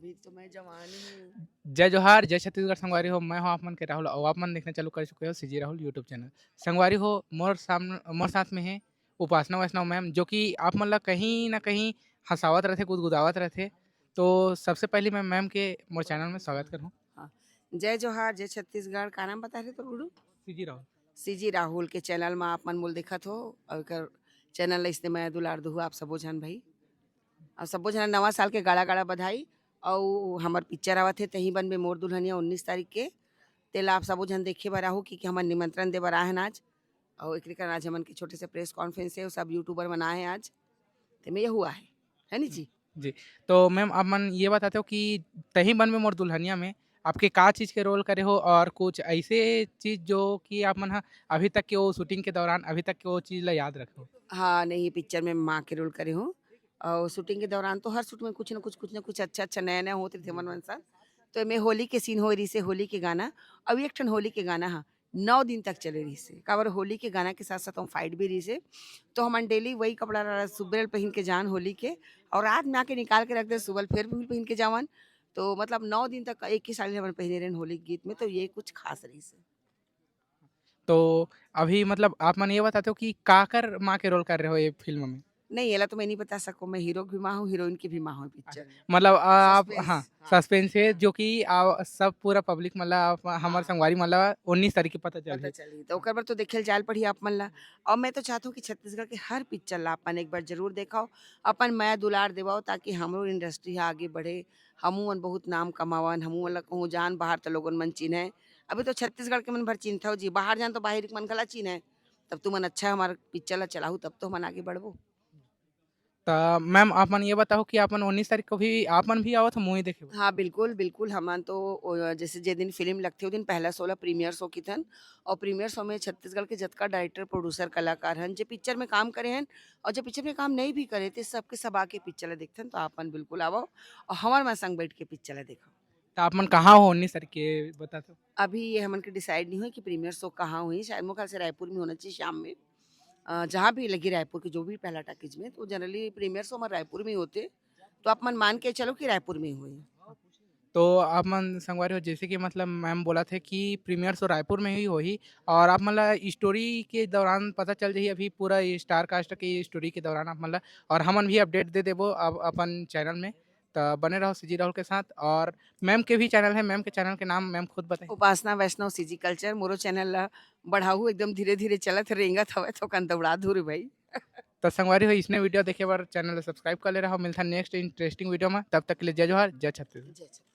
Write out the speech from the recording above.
अभी तो मैं जवान हूँ। जय जोहार, जय छत्तीसगढ़ संगवारी हो। मैं हूँ आप मन के राहुल और आप मन देखना चालू कर चुके हो सीजी राहुल यूट्यूब चैनल। संगवारी हो मोर साथ में है उपासना वैष्णव मैम, जो कि आप मन ला कहीं न कहीं हँसावत रहथे, गुदगुदावत रहथे। तो सबसे पहले मैं मैम के मोर चैनल में स्वागत करूँ। हाँ, जय जोहार, जय छत्तीसगढ़। का नाम बता रहे तो गुरु? सीजी राहुल। सीजी राहुल के चैनल में आप मन मोल देखत हो और एकर चैनल ला इसने मैं दुलार दुहु आप सबो झन भाई और सबो झन नवा साल के गाड़ा गाड़ा बधाई। और हमार पिक्चर आवत है तही बन में मोर दुल्हनिया 19 तारीख के तेला आप सबो झन देखे बर आहू कि हमन निमंत्रण दे बर आए हैं आज। और एक आज हमन के छोटे से प्रेस कॉन्फ्रेंस है सब यूट्यूबर बनाए हैं आज ते में ये हुआ है नी जी। जी, तो मैम आप मन ये बताते हो कि तहीं बन में मोर दुल्हनिया में आपके का चीज़ के रोल करे हो और कुछ ऐसे चीज़ जो कि आप मन ह अभी तक के वो शूटिंग के दौरान अभी तक के वो चीज़ ला याद रखो? हाँ, नहीं, ये पिक्चर में माँ के रोल करे हूँ और शूटिंग के दौरान तो हर शूट में कुछ न कुछ अच्छा-अच्छा नया-नया होत रहिथे मन साथ। तो एमे होली के सीन होए रहिसे, होली के गाना अउ एक ठन होली के गाना ह 9 दिन तक चले रहिसे। काबर होली के गाना के साथ-साथ ओम फाइट भी रहिसे। तो हमन डेली वही कपड़ा ला सुबेरे पहिन के जान होली के और रात में आके निकाल के रख दे, सुबह फिर भी पहिन के जावन। तो मतलब 9 दिन तक एक ही साड़ी हमन पहिने रहेन होली के गीत में, तो ये कुछ खास रहिसे। तो अभी मतलब आप मन ये बताते हो कि काकर माँ के रोल कर रहे हो ये फ़िल्म में? नहीं, येला तो मैं नहीं बता सकूँ, मैं हीरो की भी माँ हूँ, हीरोइन की भी माँ हूँ अच्छा, पिक्चर में। मतलब आप सस्पेंस। हाँ, हाँ, सस्पेंस है जो कि सब पूरा पब्लिक मतलब आप हमार हाँ। संगवारी मतलब 19 तारीख के पता चल पता हे। चली तो ओकर बर तो देखे जायल पड़ी आप मन ला। और मैं तो चाहती हूँ कि छत्तीसगढ़ के हर पिक्चर ला अपन एक बार जरूर देखाओ, अपन माया दुलार देवाओ ताकि हमरो इंडस्ट्री हा आगे बढ़े। हमू मन बहुत नाम कमावन, हमू मन ला कहूँ जान बाहर तो लोगन मन चिन्हे। अभी तो छत्तीसगढ़ के मन भर चिन्हत हो जी, बाहर जान तो बाहर के मन घला चिन्हे। तब तू मन अच्छा हमारा पिक्चर ला चलाहू तब तो हमन आगे बढ़बो। त मैम आप मन ये बताओ कि आप मन 19 तारीख को भी आप मन भी आवत हो मूवी देखे बर? हाँ, बिल्कुल, बिल्कुल, हमन तो जैसे जे दिन फ़िल्म लगथे ओ दिन पहला शो ला प्रीमियर शो किथन और प्रीमियर शो में छत्तीसगढ़ के जतका डायरेक्टर, प्रोड्यूसर, कलाकार हन, जे पिक्चर में काम करे हन और जो पिक्चर में काम नहीं भी करे थे, सबके सब आके पिक्चर ला देखथन। तो आपन बिल्कुल आवो और हमर मन संग बैठ के पिक्चर ला देखो। त आप मन कहाँ हो 19 तारीख के बता दो? अभी ये हमन के डिसाइड नहीं हुई कि प्रीमियर शो कहाँ हुई, शायद मोरे ख़्याल से रायपुर में होना चाहिए शाम में। जहाँ भी लगी रायपुर की जो भी पहला टॉकीज में, तो जनरली प्रीमियर शो हमारे रायपुर में ही होते। तो आप मन मान के चलो कि रायपुर में ही हुई। तो आप मन संगवारी हो जैसे कि मतलब मैम बोला थे कि प्रीमियर शो रायपुर में ही होही और आप मन ला स्टोरी के दौरान पता चल जाही अभी पूरा ये स्टार कास्ट की स्टोरी के दौरान आप मन ला और हमन भी अपडेट दे देबो अब अपन चैनल में। त बने रहो सीजी राहुल के साथ और मैम के भी चैनल है, मैम के चैनल के नाम मैम खुद बताएँ? उपासना वैष्णव सीजी कल्चर मोरो चैनल ला बढ़ाहू एकदम धीरे-धीरे चलत रेंगत हवय तो कन दौड़ा धुर भई। तो संगवारी हो इसने वीडियो देखे बर चैनल ला सब्सक्राइब कर ले रहा मिलता नेक्स्ट इंटरेस्टिंग वीडियो में। तब तक के लिए जय जोहार, जय छत्तीसगढ़। जय छत्तीसगढ़।